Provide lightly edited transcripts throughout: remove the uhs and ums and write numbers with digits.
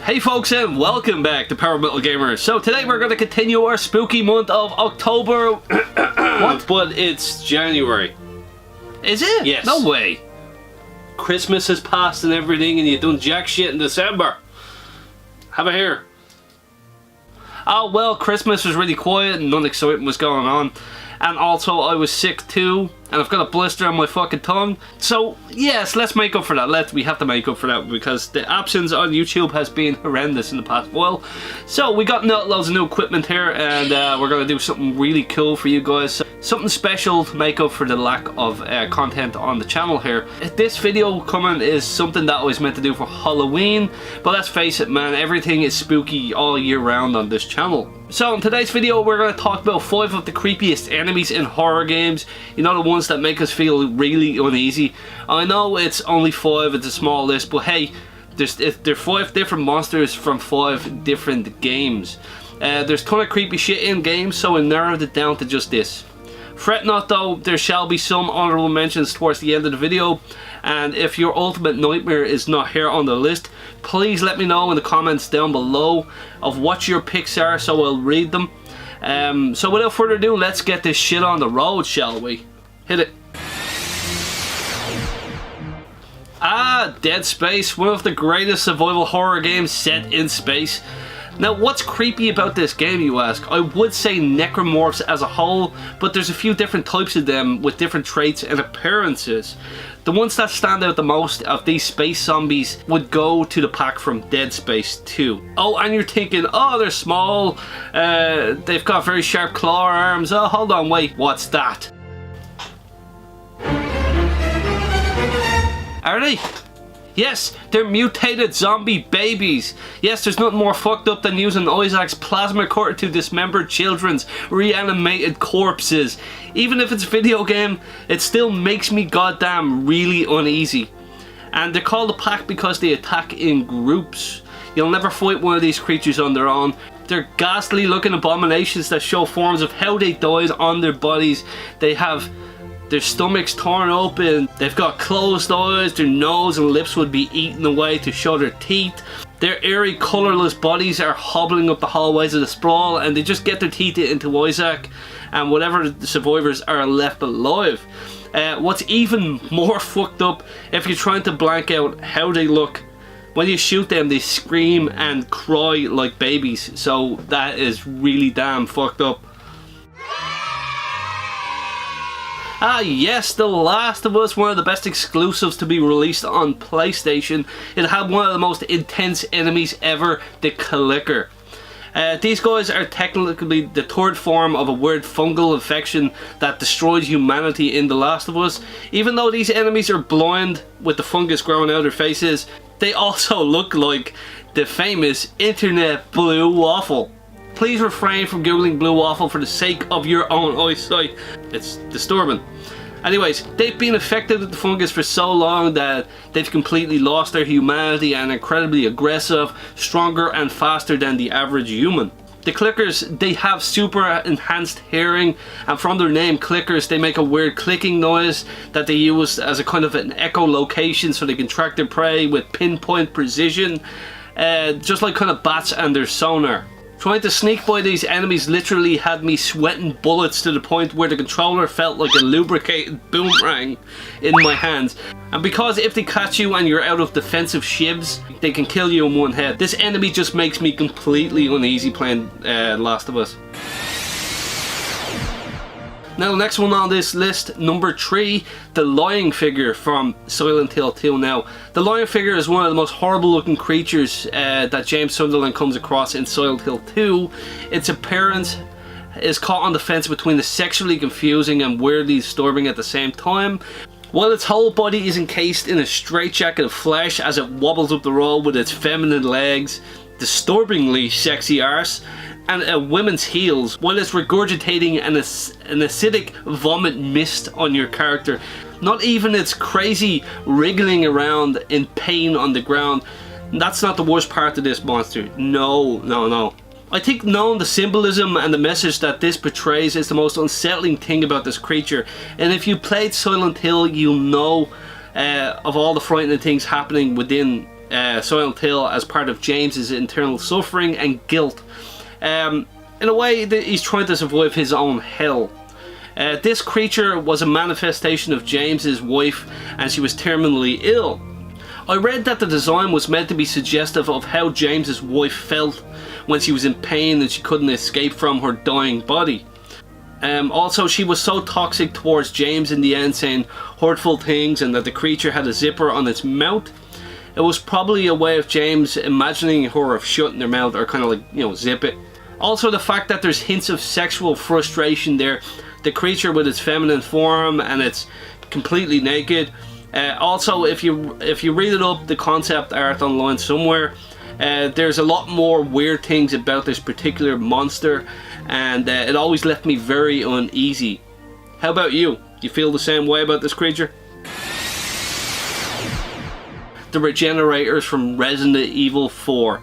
Hey folks, and welcome back to Power Metal Gamer. So today we're going to continue our spooky month of October. What? But it's January. Is it? Yes. No way. Christmas has passed and everything, and you done jack shit in December. Have a hear. Oh well, Christmas was really quiet and none exciting was going on. And also I was sick too, and I've got a blister on my fucking tongue. So yes, let's make up for that. We have to make up for that because the absence on YouTube has been horrendous in the past while. So we got loads of new equipment here, and we're going to do something really cool for you guys. Something special to make up for the lack of content on the channel here. This video coming is something that I was meant to do for Halloween, but let's face it man, everything is spooky all year round on this channel. So in today's video we're going to talk about 5 of the creepiest enemies in horror games. You know, the ones that make us feel really uneasy. I know it's only 5, it's a small list, but hey, there's 5 different monsters from 5 different games. There's a ton of creepy shit in games, so I narrowed it down to just this. Fret not though, there shall be some honorable mentions towards the end of the video, and if your ultimate nightmare is not here on the list, please let me know in the comments down below of what your picks are so I'll read them. So without further ado, let's get this shit on the road, shall we? Hit it. Dead Space, one of the greatest survival horror games set in space. Now, what's creepy about this game, you ask? I would say necromorphs as a whole, but there's a few different types of them with different traits and appearances. The ones that stand out the most of these space zombies would go to the pack from Dead Space 2. Oh, and you're thinking, oh, they're small, they've got very sharp claw arms. Oh, hold on, wait, what's that? Are they? Yes, they're mutated zombie babies. Yes, there's nothing more fucked up than using Isaac's plasma cutter to dismember children's reanimated corpses. Even if it's a video game, it still makes me goddamn really uneasy. And they're called a pack because they attack in groups. You'll never fight one of these creatures on their own. They're ghastly looking abominations that show forms of how they died on their bodies. They have their stomachs torn open, they've got closed eyes, their nose and lips would be eaten away to show their teeth. Their airy, colourless bodies are hobbling up the hallways of the sprawl, and they just get their teeth into Isaac and whatever the survivors are left alive. What's even more fucked up, if you're trying to blank out how they look, when you shoot them they scream and cry like babies, so that is really damn fucked up. Yes, The Last of Us, one of the best exclusives to be released on PlayStation. It had one of the most intense enemies ever, the Clicker. These guys are technically the third form of a weird fungal infection that destroyed humanity in The Last of Us. Even though these enemies are blind with the fungus growing out of their faces, they also look like the famous internet blue waffle. Please refrain from googling blue waffle for the sake of your own eyesight. It's disturbing. Anyways, they've been infected with the fungus for so long that they've completely lost their humanity and are incredibly aggressive, stronger and faster than the average human. The Clickers, they have super enhanced hearing, and from their name Clickers, they make a weird clicking noise that they use as a kind of an echolocation so they can track their prey with pinpoint precision, just like kind of bats and their sonar. Trying to sneak by these enemies literally had me sweating bullets to the point where the controller felt like a lubricated boomerang in my hands. And because if they catch you and you're out of defensive shivs, they can kill you in one hit. This enemy just makes me completely uneasy playing Last of Us. Now the next one on this list, number 3, the Lying Figure from Silent Hill 2. Now, the Lying Figure is one of the most horrible looking creatures that James Sunderland comes across in Silent Hill 2. Its appearance is caught on the fence between the sexually confusing and weirdly disturbing at the same time. While its whole body is encased in a straitjacket of flesh as it wobbles up the road with its feminine legs, disturbingly sexy arse, and a woman's heels, while it's regurgitating an acidic vomit mist on your character. Not even its crazy wriggling around in pain on the ground. That's not the worst part of this monster. No. I think knowing the symbolism and the message that this portrays is the most unsettling thing about this creature. And if you played Silent Hill, you'll know of all the frightening things happening within Silent Hill as part of James's internal suffering and guilt. In a way that he's trying to survive his own hell. This creature was a manifestation of James's wife, and she was terminally ill. I read that the design was meant to be suggestive of how James's wife felt when she was in pain and she couldn't escape from her dying body. Also, she was so toxic towards James in the end, saying hurtful things, and that the creature had a zipper on its mouth. It was probably a way of James imagining her of shutting their mouth, or kind of like, you know, zip it. Also, the fact that there's hints of sexual frustration there. The creature with its feminine form, and it's completely naked. Also, if you read it up, the concept art online somewhere, there's a lot more weird things about this particular monster, and it always left me very uneasy. How about you? Do you feel the same way about this creature? The Regenerators from Resident Evil 4.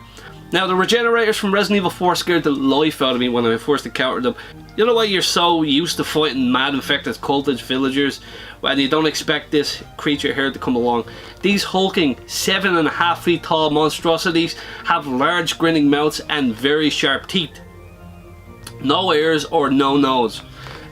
Now, the Regenerators from Resident Evil 4 scared the life out of me when I first encountered them. You know why you're so used to fighting mad infected cultist villagers, and you don't expect this creature here to come along. These hulking 7.5 feet tall monstrosities have large grinning mouths and very sharp teeth. No ears or no nose.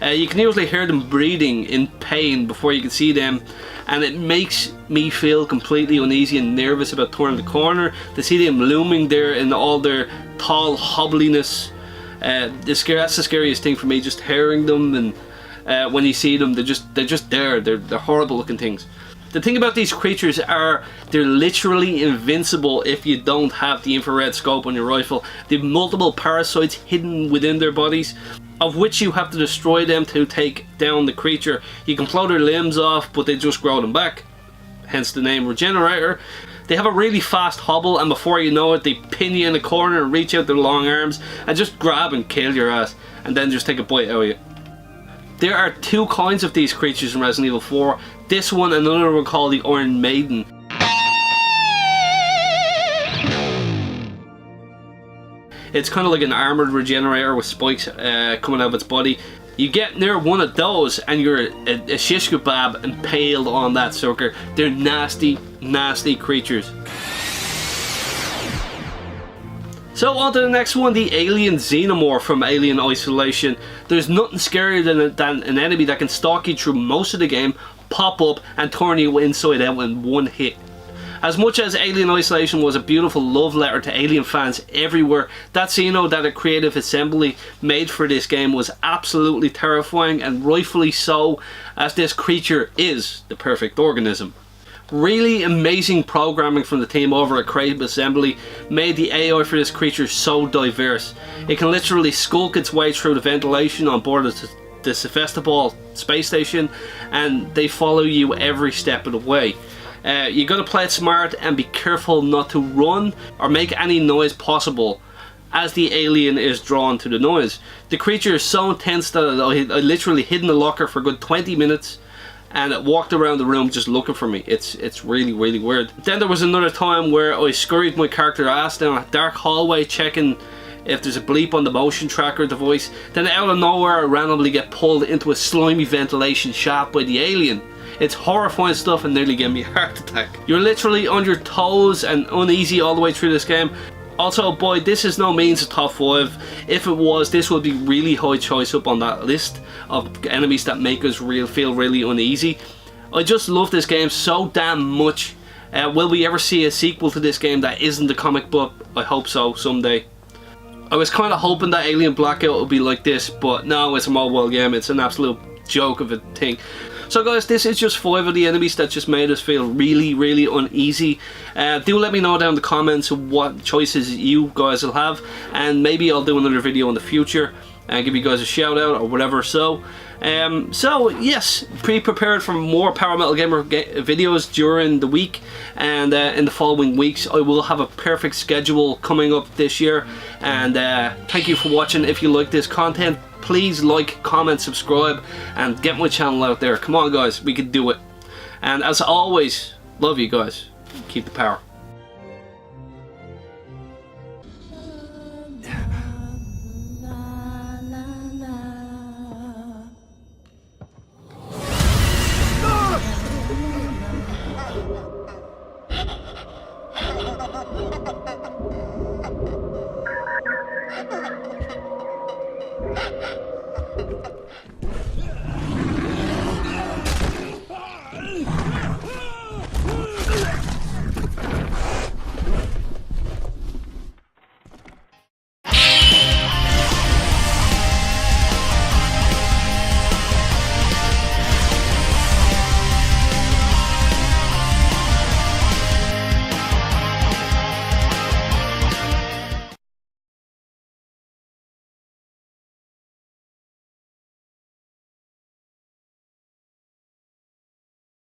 You can usually hear them breathing in pain before you can see them, and it makes me feel completely uneasy and nervous about turning the corner to see them looming there in all their tall hobbliness. That's the scariest thing for me, just hearing them, and when you see them, they're just there. They're horrible looking things. The thing about these creatures are they're literally invincible if you don't have the infrared scope on your rifle. They have multiple parasites hidden within their bodies, of which you have to destroy them to take down the creature. You can blow their limbs off, but they just grow them back, hence the name Regenerator. They have a really fast hobble, and before you know it, they pin you in a corner and reach out their long arms and just grab and kill your ass, and then just take a bite out of you. There are two kinds of these creatures in Resident Evil 4. This one and another one called the Iron Maiden. It's kind of like an armoured Regenerator with spikes coming out of its body. You get near one of those and you're a shish kebab impaled on that sucker. They're nasty, nasty creatures. So on to the next one, the Alien Xenomorph from Alien Isolation. There's nothing scarier than an enemy that can stalk you through most of the game, pop up and turn you inside out in one hit. As much as Alien Isolation was a beautiful love letter to Alien fans everywhere, that Xeno that a creative assembly made for this game was absolutely terrifying, and rightfully so, as this creature is the perfect organism. Really amazing programming from the team over at Creative Assembly made the AI for this creature so diverse. It can literally skulk its way through the ventilation on board the Sevastopol space station, and they follow you every step of the way. You gotta play it smart and be careful not to run or make any noise possible, as the alien is drawn to the noise. The creature is so intense that I literally hid in the locker for a good 20 minutes and it walked around the room just looking for me. It's really, really weird. Then there was another time where I scurried my character ass down a dark hallway checking if there's a bleep on the motion tracker device. Then out of nowhere I randomly get pulled into a slimy ventilation shaft by the alien. It's horrifying stuff and nearly gave me a heart attack. You're literally on your toes and uneasy all the way through this game. Also, boy, this is no means a top 5. If it was, this would be really high choice up on that list of enemies that make us feel really uneasy. I just love this game so damn much. Will we ever see a sequel to this game that isn't the comic book? I hope so, someday. I was kind of hoping that Alien Blackout would be like this, but no, it's a mobile game. It's an absolute joke of a thing. So guys, this is just 5 of the enemies that just made us feel really, really uneasy. Do let me know down in the comments what choices you guys will have, and maybe I'll do another video in the future and give you guys a shout out or whatever. So yes, be prepared for more Power Metal Gamer videos during the week, and in the following weeks I will have a perfect schedule coming up this year. And thank you for watching. If you like this content, please like, comment, subscribe, and get my channel out there. Come on guys, we can do it. And as always, love you guys. Keep the power.